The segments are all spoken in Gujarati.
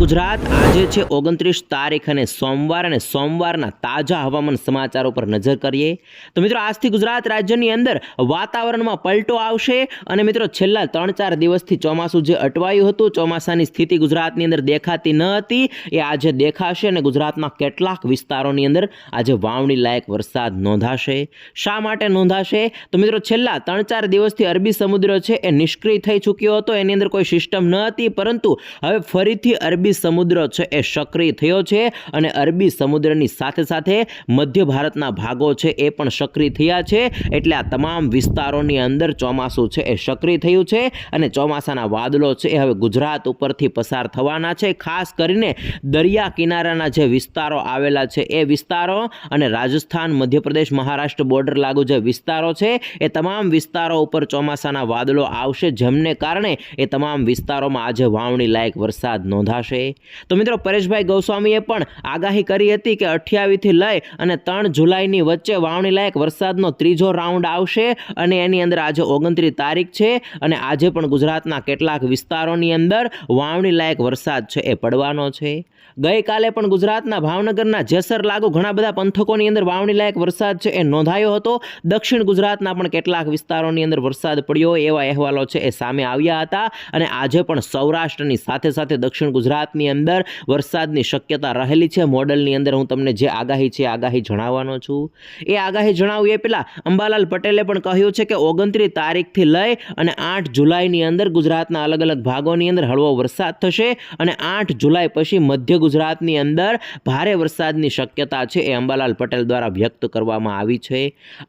ગુજરાત આજે છે 29 તારીખ અને સોમવારના તાજા હવામાન સમાચારો પર નજર કરીએ તો મિત્રો આજથી ગુજરાત રાજ્યની અંદર વાતાવરણમાં પલટો આવશે અને મિત્રો છેલ્લા 3-4 દિવસથી ચોમાસું જે અટવાયું હતું, ચોમાસાની સ્થિતિ ગુજરાતની અંદર દેખાતી ન હતી, એ આજે દેખાશે અને ગુજરાતના કેટલાક વિસ્તારોની અંદર આજે વાવણી લાયક વરસાદ નોંધાશે. શા માટે નોંધાશે? તો મિત્રો છેલ્લા 3-4 દિવસથી અરબી સમુદ્ર છે એ નિષ્ક્રિય થઈ ચૂક્યો હતો, એની અંદર કોઈ સિસ્ટમ ન હતી, પરંતુ હવે ફરીથી અરબી સમુદ્ર છે એ સક્રિય થયો છે અને અરબી સમુદ્રની સાથે સાથે મધ્ય ભારતના ભાગો છે એ પણ સક્રિય થયા છે. એટલે આ તમામ વિસ્તારોની અંદર ચોમાસું છે એ સક્રિય થયું છે અને ચોમાસાના વાદળો છે એ હવે ગુજરાત ઉપરથી પસાર થવાના છે. ખાસ કરીને દરિયા કિનારાના જે વિસ્તારો આવેલા છે એ વિસ્તારો અને રાજસ્થાન, મધ્યપ્રદેશ, મહારાષ્ટ્ર બોર્ડર લાગુ જે વિસ્તારો છે એ તમામ વિસ્તારો ઉપર ચોમાસાના વાદળો આવશે, જેમને કારણે એ તમામ વિસ્તારોમાં આજે વાવણી લાયક વરસાદ નોંધાશે. તો મિત્રો પરેશભાઈ ગોસ્વામીએ પણ આગાહી કરી હતી કે 28 થી લઈ અને 3 જુલાઈની વચ્ચે વાવણી લાયક વરસાદનો ત્રીજો રાઉન્ડ આવશે અને એની અંદર આજે 29 તારીખ છે અને આજે પણ ગુજરાતના કેટલાક વિસ્તારોની અંદર વાવણી લાયક વરસાદ છે એ પડવાનો છે. ગઈકાલે પણ ગુજરાતના ભાવનગરના જેસર લાગુ ઘણા બધા પંથકોની અંદર વાવણી લાયક વરસાદ છે એ નોંધાયો હતો. દક્ષિણ ગુજરાતના પણ કેટલાક વિસ્તારોની અંદર વરસાદ પડ્યો એવા અહેવાલો છે એ સામે આવ્યા હતા અને આજે પણ સૌરાષ્ટ્રની સાથે સાથે દક્ષિણ ગુજરાતની અંદર વરસાદની શક્યતા રહેલી છે. મોડલની અંદર હું તમને જે આગાહી છે આગાહી જણાવવાનો છું. એ આગાહી જણાવું એ પહેલા અંબાલાલ પટેલે પણ કહ્યું છે કે 29 તારીખથી લઈ અને 8 જુલાઈની અંદર ગુજરાતના અલગ અલગ ભાગોની અંદર હળવો વરસાદ થશે અને 8 જુલાઈ પછી મધ્ય ગુજરાતની અંદર ભારે વરસાદની શક્યતા છે એ અંબાલાલ પટેલ દ્વારા વ્યક્ત કરવામાં આવી છે.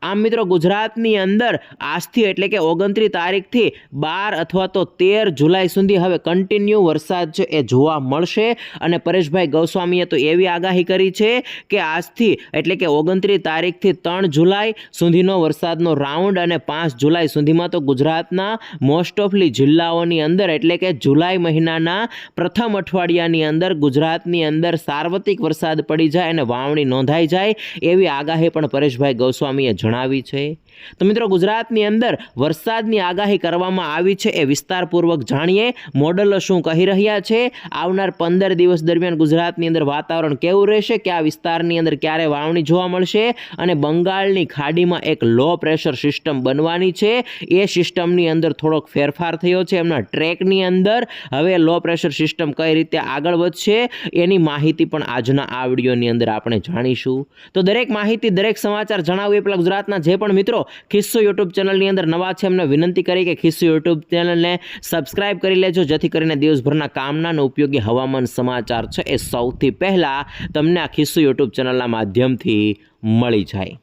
આમ મિત્રો ગુજરાતની અંદર આજથી એટલે કે 29 તારીખથી 12 અથવા તો 13 જુલાઈ સુધી હવે કન્ટિન્યુ વરસાદ છે એ જોવા મળશે અને પરેશભાઈ ગોસ્વામીએ તો એવી આગાહી કરી છે કે આજથી એટલે કે 29 તારીખથી 3 જુલાઈ સુધીનો વરસાદનો રાઉન્ડ અને 5 જુલાઈ સુધીમાં તો ગુજરાતના મોસ્ટ ઓફલી જિલ્લાઓની અંદર એટલે કે જુલાઈ મહિનાના પ્રથમ અઠવાડિયાની અંદર ગુજરાતની અંદર સાર્વત્રિક વરસાદ પડી જાય અને વાવણી નોંધાઈ જાય એવી આગાહી પણ પરેશભાઈ ગોસ્વામીએ જણાવી છે. તો મિત્રો ગુજરાતની અંદર વરસાદની આગાહી કરવામાં આવી છે એ વિસ્તારપૂર્વક જાણીએ. મોડલો શું કહી રહ્યા છે, આવનાર 15 દિવસ દરમિયાન ગુજરાતની અંદર વાતાવરણ કેવું રહેશે, કયા વિસ્તારની અંદર ક્યારે વાવણી જોવા મળશે અને બંગાળની ખાડીમાં એક લો પ્રેશર સિસ્ટમ બનવાની છે. એ સિસ્ટમની અંદર થોડોક ફેરફાર થયો છે, એમના ટ્રેકની અંદર હવે લો પ્રેશર સિસ્ટમ કઈ રીતે આગળ વધશે એની માહિતી પણ આજના આ વિડીયોની અંદર આપણે જાણીશું. તો દરેક માહિતી, દરેક સમાચાર જણાવું એ પહેલાં ગુજરાતના જે પણ મિત્રો ખિસ્સો યુટ્યુબ ચેનલની અંદર નવા છે એમને વિનંતી કરી કે ખિસ્સો યુટ્યુબ ચેનલને સબસ્ક્રાઇબ કરી લેજો, જેથી કરીને દિવસભરના કામના અને ઉપયોગી હવામાન સમાચાર છે એ સૌથી પહેલાં તમને આ ખિસ્સો યુટ્યુબ ચેનલના માધ્યમથી મળી જાય.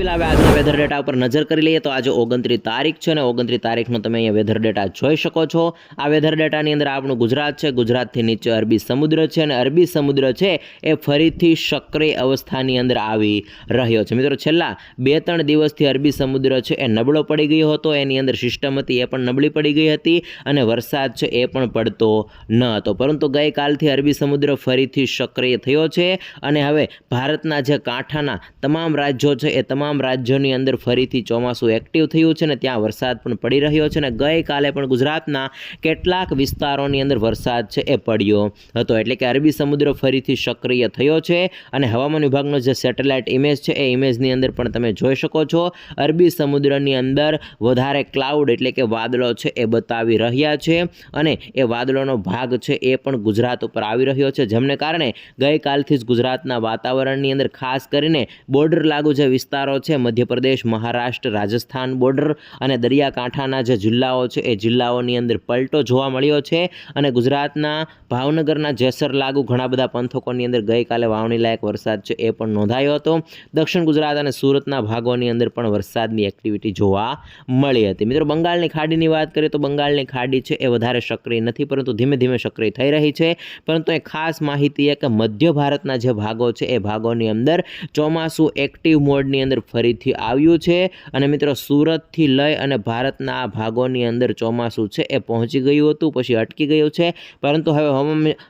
આજના વેધર ડેટા ઉપર નજર કરી લઈએ તો આજે 29 તારીખ છે અને 29 તારીખનો તમે અહીંયા વેધર ડેટા જોઈ શકો છો. આ વેધર ડેટાની અંદર આપણું ગુજરાત છે, ગુજરાતથી નીચે અરબી સમુદ્ર છે અને અરબી સમુદ્ર છે એ ફરીથી સક્રિય અવસ્થાની અંદર આવી રહ્યો છે. મિત્રો છેલ્લા 2-3 દિવસથી અરબી સમુદ્ર છે એ નબળો પડી ગયો હતો, એની અંદર સિસ્ટમ હતી એ પણ નબળી પડી ગઈ હતી અને વરસાદ છે એ પણ પડતો ન હતો, પરંતુ ગઈકાલથી અરબી સમુદ્ર ફરીથી સક્રિય થયો છે અને હવે ભારતના જે કાંઠાના તમામ રાજ્યો છે એ તમામ રાજ્યોની અંદર ફરીથી ચોમાસું એક્ટિવ થયું છે અને ત્યાં વરસાદ પણ પડી રહ્યો છે અને ગઈકાલે પણ ગુજરાતના કેટલાક વિસ્તારોની અંદર વરસાદ છે એ પડ્યો હતો. એટલે કે અરબી સમુદ્ર ફરીથી સક્રિય થયો છે અને હવામાન વિભાગનો જે સેટેલાઇટ ઇમેજ છે એ ઇમેજની અંદર પણ તમે જોઈ શકો છો અરબી સમુદ્રની અંદર વધારે ક્લાઉડ એટલે કે વાદળો છે એ બતાવી રહ્યા છે અને એ વાદળોનો ભાગ છે એ પણ ગુજરાત ઉપર આવી રહ્યો છે, જેમને કારણે ગઈકાલથી જ ગુજરાતના વાતાવરણની અંદર ખાસ કરીને બોર્ડર લાગુ જે વિસ્તારો છે, મધ્યપ્રદેશ, મહારાષ્ટ્ર, રાજસ્થાન બોર્ડર અને દરિયાકાંઠાના જે જિલ્લાઓ છે એ જિલ્લાઓની અંદર પલટો જોવા મળ્યો છે અને ગુજરાતના ભાવનગરના જેસર લાગુ ઘણા બધા પંથકોની અંદર ગઈકાલે વાવણી લાયક વરસાદ છે એ પણ નોંધાયો હતો. દક્ષિણ ગુજરાત અને સુરતના ભાગોની અંદર પણ વરસાદની એક્ટિવિટી જોવા મળી હતી. મિત્રો બંગાળની ખાડીની વાત કરીએ તો બંગાળની ખાડી છે એ વધારે સક્રિય નથી, પરંતુ ધીમે ધીમે સક્રિય થઈ રહી છે. પરંતુ એ ખાસ માહિતી એ કે મધ્ય ભારતના જે ભાગો છે એ ભાગોની અંદર ચોમાસું એક્ટિવ મોડની અંદર ફરીથી આવ્યું છે અને મિત્રો સુરતથી લઈ અને ભારતના આ ભાગોની અંદર ચોમાસું છે એ પહોંચી ગયું હતું, પછી અટકી ગયું છે, પરંતુ હવે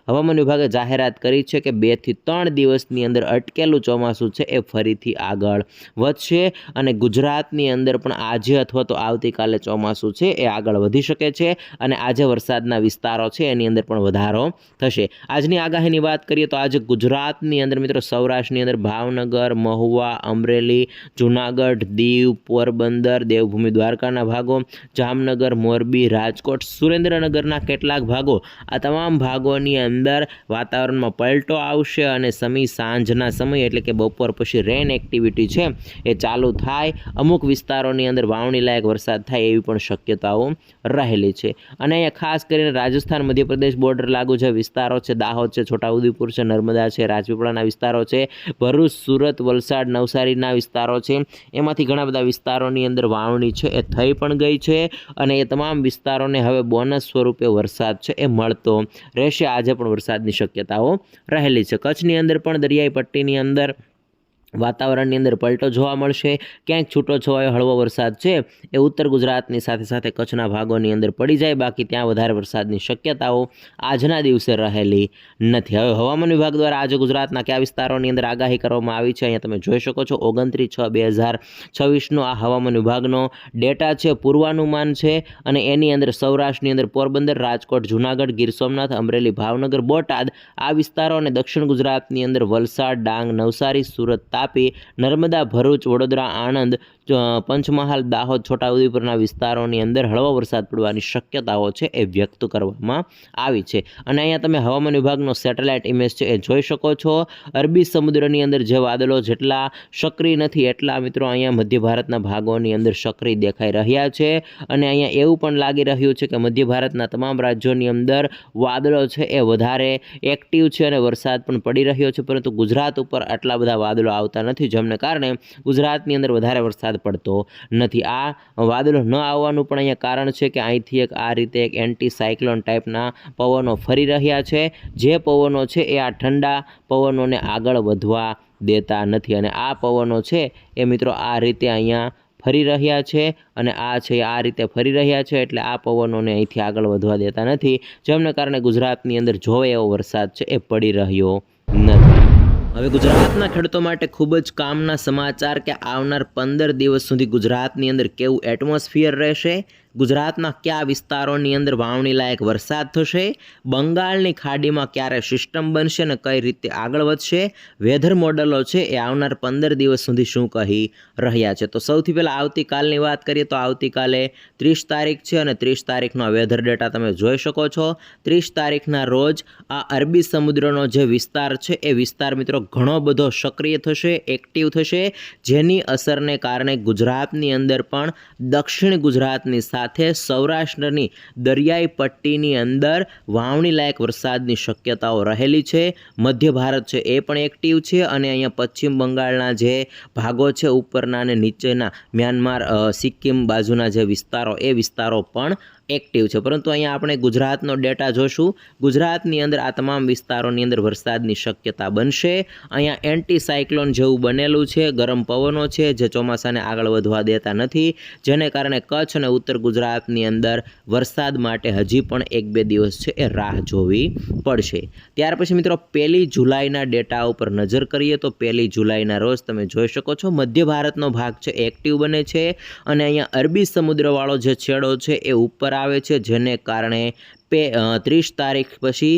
હવામાન વિભાગે જાહેરાત કરી છે કે 2 થી 3 દિવસની અંદર અટકેલું ચોમાસું છે એ ફરીથી આગળ વધશે અને ગુજરાતની અંદર પણ આજે અથવા તો આવતીકાલે ચોમાસું છે એ આગળ વધી શકે છે અને આજે વરસાદના વિસ્તારો છે એની અંદર પણ વધારો થશે. આજની આગાહીની વાત કરીએ તો આજે ગુજરાતની અંદર મિત્રો સૌરાષ્ટ્રની અંદર ભાવનગર, મહુવા, અમરેલી, જૂનાગઢ, દીવ, પોરબંદર, દેવભૂમિ દ્વારકાના ભાગો, જામનગર, મોરબી, રાજકોટ, સુરેન્દ્રનગરના કેટલાક ભાગો, આ તમામ ભાગોની અંદર વાતાવરણમાં પલટો આવશે અને સાંજના સમય એટલે કે બપોર પછી રેન એક્ટિવિટી છે એ ચાલુ થાય. અમુક વિસ્તારોની અંદર વાવણી લાયક વરસાદ થાય એવી પણ શક્યતાઓ રહેલી છે. અને અહીંયા ખાસ કરીને રાજસ્થાન મધ્યપ્રદેશ બોર્ડર લાગુ જે વિસ્તારો છે, દાહોદ છે, છોટાઉદેપુર છે, નર્મદા છે, રાજપીપળાના વિસ્તારો છે, ભરૂચ, સુરત, વલસાડ, નવસારીના વિસ્તારો છે, એમાંથી ઘણા બધા વિસ્તારોની અંદર વાવણી છે એ થઈ પણ ગઈ છે અને એ તમામ વિસ્તારોને હવે બોનસ સ્વરૂપે વરસાદ છે એ મળતો રહેશે. આજે પણ વરસાદની શક્યતાઓ રહેલી છે. કચ્છની અંદર પણ દરિયાઈ પટ્ટીની અંદર વાતાવરણની અંદર પલટો જોવા મળશે. ક્યાંક છૂટો છવાયો હળવો વરસાદ છે એ ઉત્તર ગુજરાતની સાથે સાથે કચ્છના ભાગોની અંદર પડી જાય, બાકી ત્યાં વધારે વરસાદની શક્યતાઓ આજના દિવસે રહેલી નથી. હવે હવામાન વિભાગ દ્વારા આજે ગુજરાતના કયા વિસ્તારોની અંદર આગાહી કરવામાં આવી છે અહીંયા તમે જોઈ શકો છો. 29/6/2026નો આ હવામાન વિભાગનો ડેટા છે, પૂર્વાનુમાન છે અને એની અંદર સૌરાષ્ટ્રની અંદર પોરબંદર, રાજકોટ, જૂનાગઢ, ગીર સોમનાથ, અમરેલી, ભાવનગર, બોટાદ આ વિસ્તારો અને દક્ષિણ ગુજરાતની અંદર વલસાડ, ડાંગ, નવસારી, સુરત, તાપી, નર્મદા, ભરૂચ, વડોદરા, આણંદ, પંચમહાલ, દાહોદ, છોટાઉદેપુરના વિસ્તારોની અંદર હળવો વરસાદ પડવાની શક્યતાઓ છે એ વ્યક્ત કરવામાં આવી છે. અને અહીંયા તમે હવામાન વિભાગનો સેટેલાઇટ ઇમેજ છે એ જોઈ શકો છો. અરબી સમુદ્રની અંદર જે વાદળો જેટલા સક્રિય નથી એટલા મિત્રો અહીંયા મધ્ય ભારતના ભાગોની અંદર સક્રિય દેખાઈ રહ્યા છે અને અહીંયા એવું પણ લાગી રહ્યું છે કે મધ્ય ભારતના તમામ રાજ્યોની અંદર વાદળો છે એ વધારે એક્ટિવ છે અને વરસાદ પણ પડી રહ્યો છે, પરંતુ ગુજરાત ઉપર આટલા બધા વાદળો આવતા નથી, જેમને કારણે ગુજરાતની અંદર વધારે વરસાદ પડતો નથી. આ વાદળો ન આવવાનું પણ અહીંયા કારણ છે કે અહીંથી આ રીતે એક એન્ટી સાયક્લોન ટાઈપના પવનો ફરી રહ્યા છે. જે પવનો છે એ આ ઠંડા પવનોને આગળ વધવા દેતા નથી અને આ પવનો છે એ મિત્રો આ રીતે અહીંયા ફરી રહ્યા છે અને આ રીતે ફરી રહ્યા છે એટલે આ પવનોને અહીંથી આગળ વધવા દેતા નથી, જેમને કારણે ગુજરાતની અંદર જોવે એવો વરસાદ છે એ પડી રહ્યો નથી. હવે ગુજરાતના ખેડૂતો માટે ખૂબ જ કામના સમાચાર કે આવનાર 15 દિવસ સુધી ગુજરાતની અંદર કેવું એટમોસ્ફિયર રહેશે, ગુજરાતના કયા વિસ્તારોની અંદર વાવણી લાયક વરસાદ થશે, બંગાળની ખાડીમાં ક્યારે સિસ્ટમ બનશે અને કઈ રીતે આગળ વધશે, વેધર મોડલો છે એ આવનાર 15 દિવસ સુધી શું કહી રહ્યા છે. તો સૌથી પહેલાં આવતીકાલની વાત કરીએ તો આવતીકાલે 30 તારીખ છે અને 30 તારીખનો વેધર ડેટા તમે જોઈ શકો છો. 30 તારીખના રોજ આ અરબી સમુદ્રનો જે વિસ્તાર છે એ વિસ્તાર મિત્રો ઘણો બધો સક્રિય થશે, એક્ટિવ થશે, જેની અસરને કારણે ગુજરાતની અંદર પણ દક્ષિણ ગુજરાતની સાથે સૌરાષ્ટ્રની દરિયાઈ પટ્ટીની અંદર વાવણી લાયક વરસાદની શક્યતાઓ રહેલી છે. મધ્ય ભારત છે એ પણ એક્ટિવ છે અને અહીંયા પશ્ચિમ બંગાળના જે ભાગો છે ઉપરના અને નીચેના મ્યાનમાર, સિક્કિમ બાજુના જે વિસ્તારો એ વિસ્તારો પણ એક્ટિવ છે. પરંતુ અહીંયા આપણે ગુજરાતનો ડેટા જોશું. ગુજરાતની અંદર આ તમામ વિસ્તારોની અંદર વરસાદની શક્યતા બનશે. અહીંયા એન્ટી સાયક્લોન જેવું બનેલું છે, ગરમ પવનો છે જે ચોમાસાને આગળ વધવા દેતા નથી, જેને કારણે કચ્છ અને ઉત્તર ગુજરાતની અંદર વરસાદ માટે હજી પણ 1-2 દિવસ છે એ રાહ જોવી પડશે. ત્યાર પછી મિત્રો 1 જુલાઈના ડેટા ઉપર નજર કરીએ તો 1 જુલાઈના રોજ તમે જોઈ શકો છો મધ્ય ભારતનો ભાગ છે એક્ટિવ બને છે અને અહીંયા અરબી સમુદ્રવાળો જે છેડો છે એ ઉપર આવે છે, જેને કારણે 30 તારીખ પછી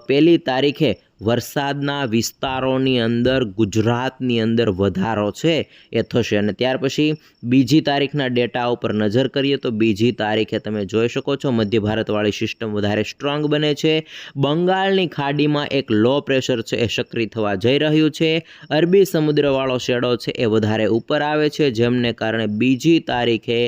1 તારીખે વરસાદના વિસ્તારોની અંદર ગુજરાતની અંદર વધારો છે એ થશે. અને ત્યાર પછી 2 તારીખના ડેટા ઉપર નજર કરીએ તો 2 તારીખે તમે જોઈ શકો છો મધ્ય ભારતવાળી સિસ્ટમ વધારે સ્ટ્રોંગ બને છે. બંગાળની ખાડીમાં એક લો પ્રેશર છે એ સક્રિય થવા જઈ રહ્યું છે. અરબી સમુદ્રવાળો શેડો છે એ વધારે ઉપર આવે છે, જેમને કારણે 2 તારીખે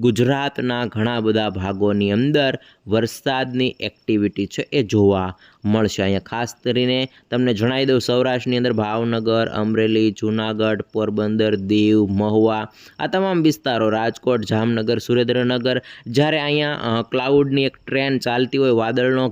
ગુજરાતના ઘણા બધા ભાગોની અંદર વરસાદની એક્ટિવિટી છે એ જોવા મળશે. અહીંયા ખાસ કરીને તમને જણાવી દઉં, સૌરાષ્ટ્રની અંદર ભાવનગર, અમરેલી, જૂનાગઢ, પોરબંદર, દીવ, મહુવા આ તમામ વિસ્તારો, રાજકોટ, જામનગર, સુરેન્દ્રનગર, જ્યારે અહીંયા ક્લાઉડની એક ટ્રેન ચાલતી હોય, વાદળનો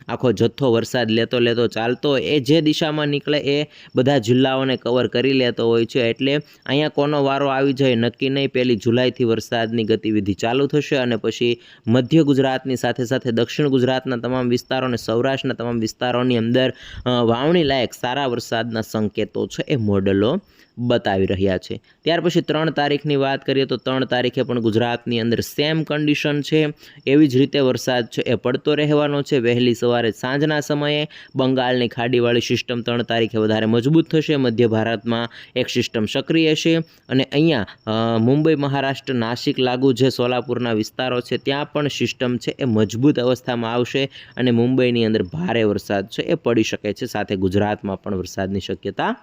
આખો જથ્થો વરસાદ લેતો ચાલતો હોય, એ જે દિશામાં નીકળે એ બધા જિલ્લાઓને કવર કરી લેતો હોય છે. એટલે અહીંયા કોનો વારો આવી જાય નક્કી નહીં. 1 જુલાઈથી વરસાદની ગતિવિધિ ચાલુ થશે અને પછી મધ્ય ગુજરાતની સાથે સાથે દક્ષિણ ગુજરાતના તમામ વિસ્તારો અને સૌરાષ્ટ્રના તમામ વિસ્તારોની અંદર વાવણી લાયક સારા વરસાદના સંકેતો છે એ મોડલો બતાવી રહ્યા છે. ત્યાર પછી 3 તારીખની વાત કરીએ તો 3 તારીખે પણ ગુજરાતની અંદર સેમ કન્ડિશન છે. એવી જ રીતે વરસાદ છે એ પડતો રહેવાનો છે. વહેલી સવારે સાંજના સમયે બંગાળની ખાડીવાળી સિસ્ટમ 3 તારીખે વધારે મજબૂત થશે. મધ્ય ભારતમાં એક સિસ્ટમ સક્રિય છે અને અહીંયા મુંબઈ, મહારાષ્ટ્ર, નાસિક લાગુ જે સોલાપુરના વિસ્તારો છે ત્યાં પણ સિસ્ટમ છે એ મજબૂત અવસ્થામાં આવશે અને મુંબઈની અંદર ભારે વરસાદ છે એ પડી શકે છે. સાથે ગુજરાતમાં પણ વરસાદની શક્યતા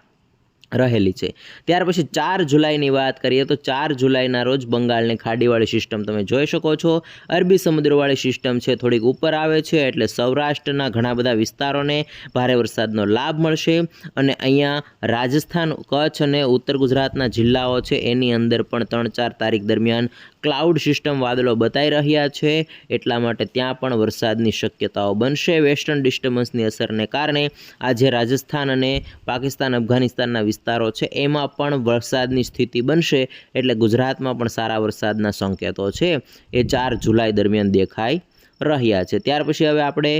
રહેલી છે. ત્યાર પછી 4 જુલાઈની વાત કરીએ તો 4 જુલાઈના રોજ બંગાળની ખાડીવાળી સિસ્ટમ તમે જોઈ શકો છો. અરબી સમુદ્રવાળી સિસ્ટમ છે થોડીક ઉપર આવે છે એટલે સૌરાષ્ટ્રના ઘણા બધા વિસ્તારોને ભારે વરસાદનો લાભ મળશે અને અહીંયા રાજસ્થાન, કચ્છ અને ઉત્તર ગુજરાતના જિલ્લાઓ છે એની અંદર પણ 3-4 તારીખ દરમિયાન ક્લાઉડ સિસ્ટમ વાદળો બતાવી રહ્યા છે. એટલા માટે ત્યાં પણ વરસાદની શક્યતાઓ બનશે. વેસ્ટર્ન ડિસ્ટર્બન્સની અસરને કારણે આજે રાજસ્થાન અને પાકિસ્તાન, અફઘાનિસ્તાનના વિસ્તારો છે એમાં પણ વરસાદની સ્થિતિ બનશે. એટલે ગુજરાતમાં પણ સારા વરસાદના સંકેતો છે એ 4 જુલાઈ દરમિયાન દેખાઈ રહ્યા છે. ત્યાર પછી હવે આપણે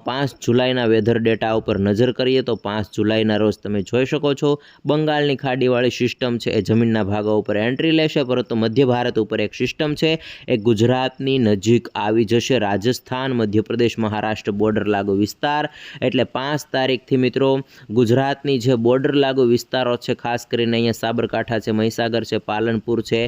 5 જુલાઈના વેધર ડેટા ઉપર નજર કરીએ તો 5 જુલાઈના રોજ તમે જોઈ શકો છો બંગાળની ખાડીવાળી સિસ્ટમ છે એ જમીનના ભાગો ઉપર એન્ટ્રી લેશે, પરંતુ મધ્ય ભારત ઉપર એક સિસ્ટમ છે એ ગુજરાતની નજીક આવી જશે. રાજસ્થાન, મધ્યપ્રદેશ, મહારાષ્ટ્ર બોર્ડર લાગુ વિસ્તાર, એટલે 5 તારીખથી મિત્રો ગુજરાતની જે બોર્ડર લાગુ વિસ્તારો છે, ખાસ કરીને અહીંયા સાબરકાંઠા છે, મહીસાગર છે, પાલનપુર છે,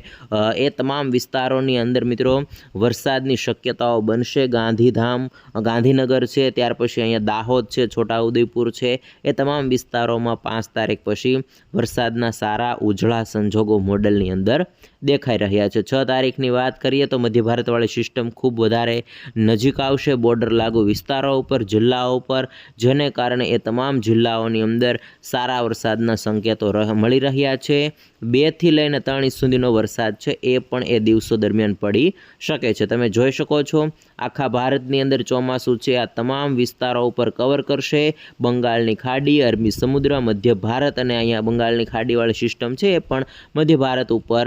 એ તમામ વિસ્તારોની અંદર મિત્રો વરસાદની શક્યતાઓ બનશે. ગાંધીનગર છે, ત્યાર પછી અહીંયા દાહોદ છે, છોટાઉદેપુર છે, એ તમામ વિસ્તારોમાં 5 તારીખ પછી વરસાદના સારા ઉજળા સંજોગો મોડલની અંદર દેખાઈ રહ્યા છે. 6 તારીખની વાત કરીએ તો મધ્ય ભારતવાળી સિસ્ટમ ખૂબ વધારે નજીક આવશે બોર્ડર લાગુ વિસ્તારો ઉપર, જિલ્લાઓ ઉપર, જેને કારણે એ તમામ જિલ્લાઓની અંદર સારા વરસાદના સંકેતો મળી રહ્યા છે. 2 થી લઈને 3 ઇંચ સુધીનો વરસાદ છે એ પણ એ દિવસો દરમિયાન પડી શકે છે. તમે જોઈ શકો છો આખા ભારતની અંદર ચોમાસું છે આ તમામ વિસ્તારો ઉપર કવર કરશે. બંગાળની ખાડી, અરબી સમુદ્ર, મધ્ય ભારત અને અહીંયા બંગાળની ખાડીવાળી સિસ્ટમ છે એ પણ મધ્ય ભારત ઉપર,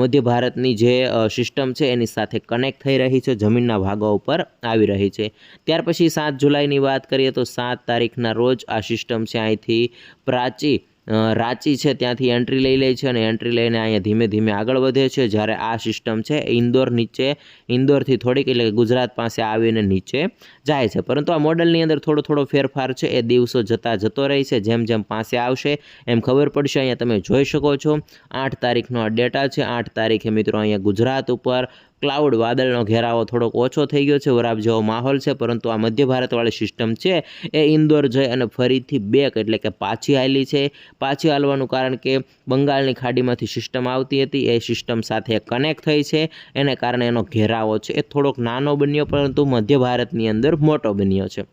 મધ્ય ભારતની જે સિસ્ટમ છે એની સાથે કનેક્ટ થઈ રહી છે, જમીનના ભાગો ઉપર આવી રહી છે. ત્યાર પછી 7 જુલાઈની વાત કરીએ તો 7 તારીખના રોજ આ સિસ્ટમ છે અહીંથી રાંચી છે ત્યાંથી એન્ટ્રી લઈ લે છે અને એન્ટ્રી લઈને અહીંયા ધીમે ધીમે આગળ વધે છે. જ્યારે આ સિસ્ટમ છે ઇન્દોરથી થોડીક એટલે કે ગુજરાત પાસે આવીને નીચે જાય છે. પરંતુ આ મોડલની અંદર થોડો ફેરફાર છે એ દિવસો જતો રહે છે. જેમ જેમ પાસે આવશે એમ ખબર પડશે. અહીંયા તમે જોઈ શકો છો 8 તારીખનો આ ડેટા છે. 8 તારીખે મિત્રો અહીંયા ગુજરાત ઉપર ક્લાઉડ વાદળનો ઘેરાવો થોડોક ઓછો થઈ ગયો છે, વરાપ જેવો માહોલ છે, પરંતુ આ મધ્ય ભારતવાળી સિસ્ટમ છે એ ઇન્દોર જઈ અને ફરીથી બેક એટલે કે પાછી હાલી છે. પાછી હાલવાનું કારણ કે બંગાળની ખાડીમાંથી સિસ્ટમ આવતી હતી એ સિસ્ટમ સાથે કનેક્ટ થઈ છે, એને કારણે એનો ઘેરાવો છે એ થોડોક નાનો બન્યો, પરંતુ મધ્ય ભારતની અંદર મોટો બન્યો છે.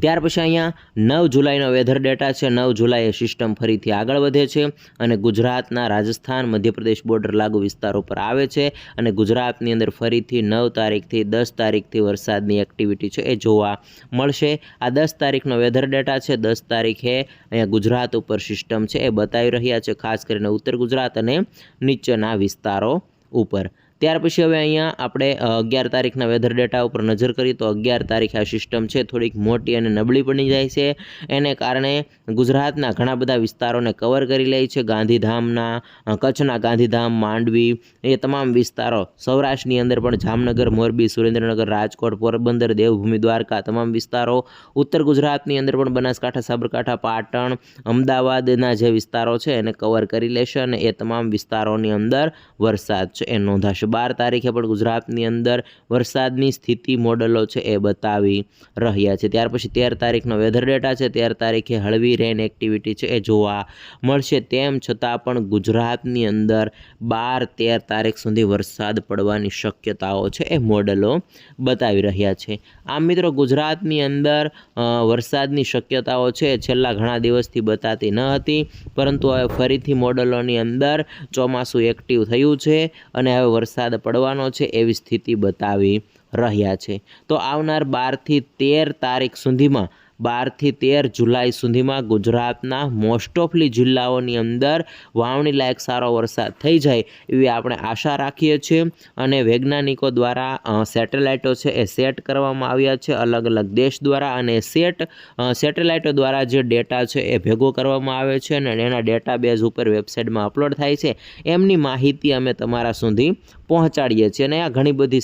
ત્યાર પછી અહીંયા 9 જુલાઈનો વેધર ડેટા છે. 9 જુલાઈએ સિસ્ટમ ફરીથી આગળ વધે છે અને ગુજરાતના રાજસ્થાન, મધ્યપ્રદેશ બોર્ડર લાગુ વિસ્તારો પર આવે છે અને ગુજરાતની અંદર ફરીથી 9 તારીખથી 10 તારીખથી વરસાદની એક્ટિવિટી છે એ જોવા મળશે. આ 10 તારીખનો વેધર ડેટા છે. 10 તારીખે અહીંયા ગુજરાત ઉપર સિસ્ટમ છે એ બતાવી રહ્યા છે, ખાસ કરીને ઉત્તર ગુજરાત અને નીચેના વિસ્તારો ઉપર. ત્યાર પછી હવે અહીંયા આપણે 11 તારીખના વેધર ડેટા ઉપર નજર કરીએ તો 11 તારીખે આ સિસ્ટમ છે થોડીક મોટી અને નબળી બની જાય છે. એને કારણે ગુજરાતના ઘણા બધા વિસ્તારોને કવર કરી લે છે. ગાંધીધામના, કચ્છના ગાંધીધામ, માંડવી, એ તમામ વિસ્તારો, સૌરાષ્ટ્રની અંદર પણ જામનગર, મોરબી, સુરેન્દ્રનગર, રાજકોટ, પોરબંદર, દેવભૂમિ, દ્વારકા તમામ વિસ્તારો, ઉત્તર ગુજરાતની અંદર પણ બનાસકાંઠા, સાબરકાંઠા, પાટણ, અમદાવાદના જે વિસ્તારો છે એને કવર કરી લેશે અને એ તમામ વિસ્તારોની અંદર વરસાદ છે એ નોંધાશે. 12 તારીખે પણ ગુજરાતની અંદર વરસાદની સ્થિતિ મોડલો છે એ બતાવી રહ્યા છે. ત્યાર પછી 13 તારીખનો વેધર ડેટા છે. 13 તારીખે હળવી રેન એક્ટિવિટી છે એ જોવા મળશે. તેમ છતાં પણ ગુજરાતની અંદર 12-13 તારીખ સુધી વરસાદ પડવાની શક્યતાઓ છે એ મોડલો બતાવી રહ્યા છે. આમ મિત્રો ગુજરાતની અંદર વરસાદની શક્યતાઓ છે છેલ્લા ઘણા દિવસથી બતાતી ન હતી, પરંતુ હવે ફરીથી મોડલોની અંદર ચોમાસું એક્ટિવ થયું છે અને હવે વરસાદ પડવાનો છે એવી સ્થિતિ બતાવી રહ્યા છે. તો આવનાર 12 થી 13 તારીખ સુધીમાં 12 થી 13 જુલાઈ સુધીમાં ગુજરાતના મોસ્ટ ઓફલી જિલ્લાઓની અંદર વાવણી લાયક સારો વરસાદ થઈ જાય એવી આપણે આશા રાખીએ છીએ. અને વૈજ્ઞાનિકો દ્વારા સેટેલાઇટો છે એ સેટ કરવામાં આવ્યા છે અલગ અલગ દેશ દ્વારા, અને સેટેલાઇટો દ્વારા જે ડેટા છે એ ભેગો કરવામાં આવે છે અને એના ડેટાબેઝ ઉપર વેબસાઇટમાં અપલોડ થાય છે. એમની માહિતી અમે તમારા સુધી પહોંચાડીએ છીએ અને આ ઘણી બધી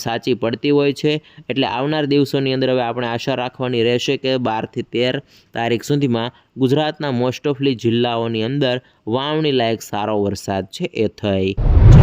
સાચી પડતી હોય છે. એટલે આવનાર દિવસોની અંદર હવે આપણે આશા રાખવાની રહેશે કે 12 થી 13 તારીખ સુધીમાં ગુજરાતના મોસ્ટ ઓફલી જિલ્લાઓની અંદર વાવણી લાયક સારો વરસાદ છે એ થઈ જાય.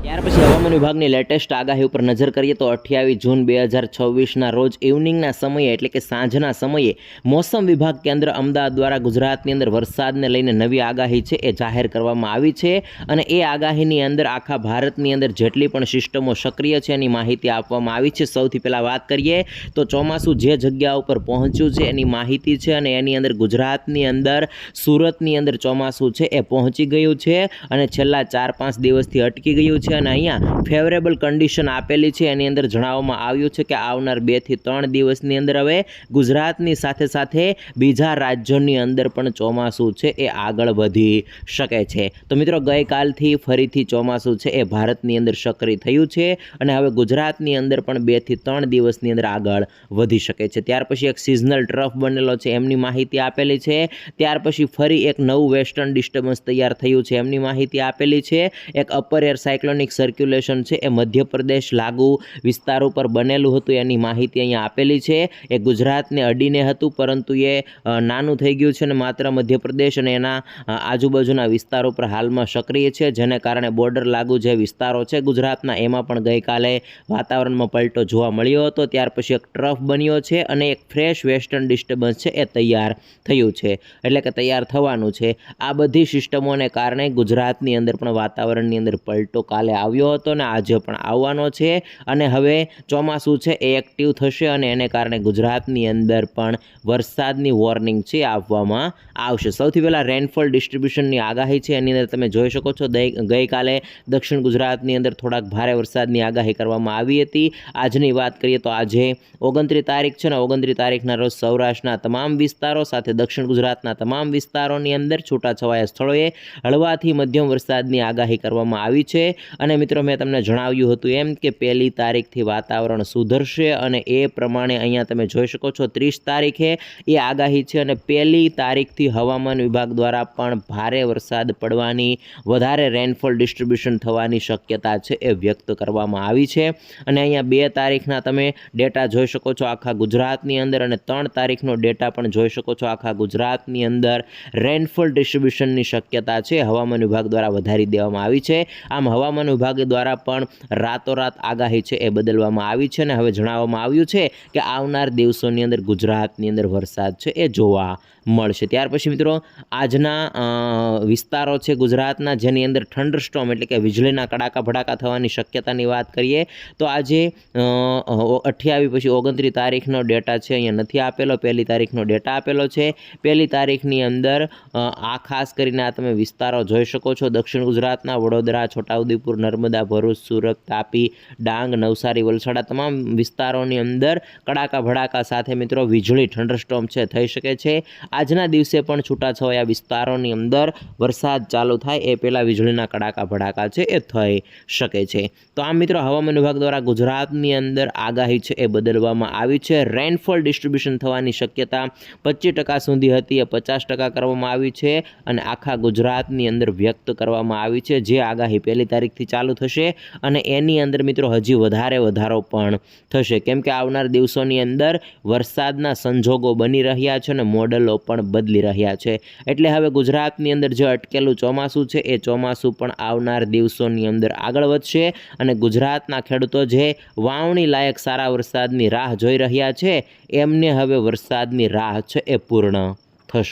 ત્યાર પછી હવામાન વિભાગની લેટેસ્ટ આગાહી ઉપર નજર કરીએ તો 28 જૂન 2026ના રોજ ઇવનિંગના સમયે એટલે કે સાંજના સમયે મોસમ વિભાગ કેન્દ્ર અમદાવાદ દ્વારા ગુજરાતની અંદર વરસાદને લઈને નવી આગાહી છે એ જાહેર કરવામાં આવી છે. અને એ આગાહીની અંદર આખા ભારતની અંદર જેટલી પણ સિસ્ટમો સક્રિય છે એની માહિતી આપવામાં આવી છે. સૌથી પહેલાં વાત કરીએ તો ચોમાસું જે જગ્યા ઉપર પહોંચ્યું છે એની માહિતી છે, અને એની અંદર ગુજરાતની અંદર સુરતની અંદર ચોમાસું છે એ પહોંચી ગયું છે અને છેલ્લા 4-5 દિવસથી અટકી ગયું છે. અને અહીંયા ફેવરેબલ કન્ડિશન આપેલી છે. એની અંદર જણાવવામાં આવ્યું છે કે આવનાર 2 થી 3 દિવસની અંદર હવે ગુજરાતની સાથે સાથે બીજા રાજ્યોની અંદર પણ ચોમાસું છે એ આગળ વધી શકે છે. તો મિત્રો ગઈકાલથી ફરીથી ચોમાસું છે એ ભારતની અંદર સક્રિય થયું છે અને હવે ગુજરાતની અંદર પણ 2 થી 3 દિવસની અંદર આગળ વધી શકે છે. ત્યાર પછી એક સિઝનલ ટ્રફ બનેલો છે એમની માહિતી આપેલી છે. ત્યાર પછી ફરી એક નવું વેસ્ટર્ન ડિસ્ટર્બન્સ તૈયાર થયું છે એમની માહિતી આપેલી છે. એક અપર એર સાયક્લોનિક સર્ક્યુલેશન છે એ મધ્યપ્રદેશ લાગુ વિસ્તાર ઉપર બનેલું હતું એની માહિતી અહીંયા આપેલી છે. એ ગુજરાતને અડીને હતું, પરંતુ એ નાનું થઈ ગયું છે અને માત્ર મધ્યપ્રદેશ અને એના આજુબાજુના વિસ્તારો પર હાલમાં સક્રિય છે, જેને કારણે બોર્ડર લાગુ જે વિસ્તારો છે ગુજરાતના એમાં પણ ગઈકાલે વાતાવરણમાં પલટો જોવા મળ્યો હતો. ત્યાર પછી એક ટ્રફ બન્યો છે અને એક ફ્રેશ વેસ્ટર્ન ડિસ્ટર્બન્સ છે એ તૈયાર થયું છે, એટલે કે તૈયાર થવાનું છે. આ બધી સિસ્ટમોને કારણે ગુજરાતની અંદર પણ વાતાવરણની અંદર પલટો કાલે આવ્યો હતો અને આજે પણ આવવાનો છે. અને હવે ચોમાસું છે એ એક્ટિવ થશે અને એને કારણે ગુજરાતની અંદર પણ વરસાદની વોર્નિંગ છે આપવામાં આવશે. સૌથી પહેલાં રેનફોલ ડિસ્ટ્રીબ્યુશનની આગાહી છે એની અંદર તમે જોઈ શકો છો ગઈકાલે દક્ષિણ ગુજરાતની અંદર થોડાક ભારે વરસાદની આગાહી કરવામાં આવી હતી. આજની વાત કરીએ તો આજે 29 તારીખ છે ને 29 તારીખના રોજ સૌરાષ્ટ્રના તમામ વિસ્તારો સાથે દક્ષિણ ગુજરાતના તમામ વિસ્તારોની અંદર છૂટાછવાયા સ્થળોએ હળવાથી મધ્યમ વરસાદની આગાહી કરવામાં આવી છે. અને મિત્રો મેં તમને જણાવ્યું હતું એમ કે 1 તારીખથી વાતાવરણ સુધરશે અને એ પ્રમાણે અહીંયા તમે જોઈ શકો છો 30 તારીખે એ આગાહી છે અને 1 તારીખથી હવામાન વિભાગ દ્વારા પણ ભારે વરસાદ પડવાની, વધારે રેનફોલ ડિસ્ટ્રીબ્યુશન થવાની શક્યતા છે એ વ્યક્ત કરવામાં આવી છે. અને અહીંયા 2 તારીખના તમે ડેટા જોઈ શકો છો આખા ગુજરાતની અંદર, અને 3 તારીખનો ડેટા પણ જોઈ શકો છો આખા ગુજરાતની અંદર રેનફોલ ડિસ્ટ્રીબ્યુશનની શક્યતા છે હવામાન વિભાગ દ્વારા વધારી દેવામાં આવી છે. આમ હવામાન વિભાગ દ્વારા પણ રાતોરાત આગાહી છે એ બદલવામાં આવી છે અને હવે જણાવવામાં આવ્યું છે કે આવનાર દિવસોની અંદર ગુજરાતની અંદર વરસાદ છે એ જોવા મળશે. ત્યાર પછી મિત્રો આજના વિસ્તારો છે ગુજરાતના જેની અંદર થંડરસ્ટોર્મ એટલે કે વીજળીના કડાકા ભડાકા થવાની શક્યતાની વાત કરીએ તો આજે 28 પછી 29 તારીખનો ડેટા છે અહીંયા નથી આપેલો, 1 તારીખનો ડેટા આપેલો છે. 1 તારીખની અંદર આ ખાસ કરીને આ તમે વિસ્તારો જોઈ શકો છો દક્ષિણ ગુજરાતના વડોદરા, છોટાઉદેપુર, નર્મદા, ભરૂચ, સુરત, તાપી, ડાંગ, નવસારી, વલસાડ તમામ વિસ્તારોની અંદર કડાકા ભડાકા સાથે મિત્રો વીજળી થંડરસ્ટોર્મ છે થઈ શકે છે. આજના દિવસે પણ છૂટાછવાયા વિસ્તારોની અંદર વરસાદ ચાલુ થાય એ પહેલાં વીજળીના કડાકા ભડાકા છે એ થઈ શકે છે. તો આમ મિત્રો હવામાન વિભાગ દ્વારા ગુજરાતની અંદર આગાહી છે એ બદલવામાં આવી છે. રેનફોલ ડિસ્ટ્રીબ્યુશન થવાની શક્યતા 25% સુધી હતી એ 50% કરવામાં આવી છે અને આખા ગુજરાતની અંદર વ્યક્ત કરવામાં આવી છે. જે આગાહી 1 તારીખથી ચાલુ થશે અને એની અંદર મિત્રો હજી વધારે વધારો પણ થશે, કેમ કે આવનાર દિવસોની અંદર વરસાદના સંજોગો બની રહ્યા છે અને મોડલો પણ બદલી રહ્યા છે. એટલે હવે ગુજરાતની અંદર જે અટકેલું ચોમાસું છે એ ચોમાસું પણ આવનાર દિવસોની અંદર આગળ વધશે અને ગુજરાતના ખેડૂતો જે વાવણી લાયક સારા વરસાદની રાહ જોઈ રહ્યા છે એમને હવે વરસાદની રાહ છે એ પૂર્ણ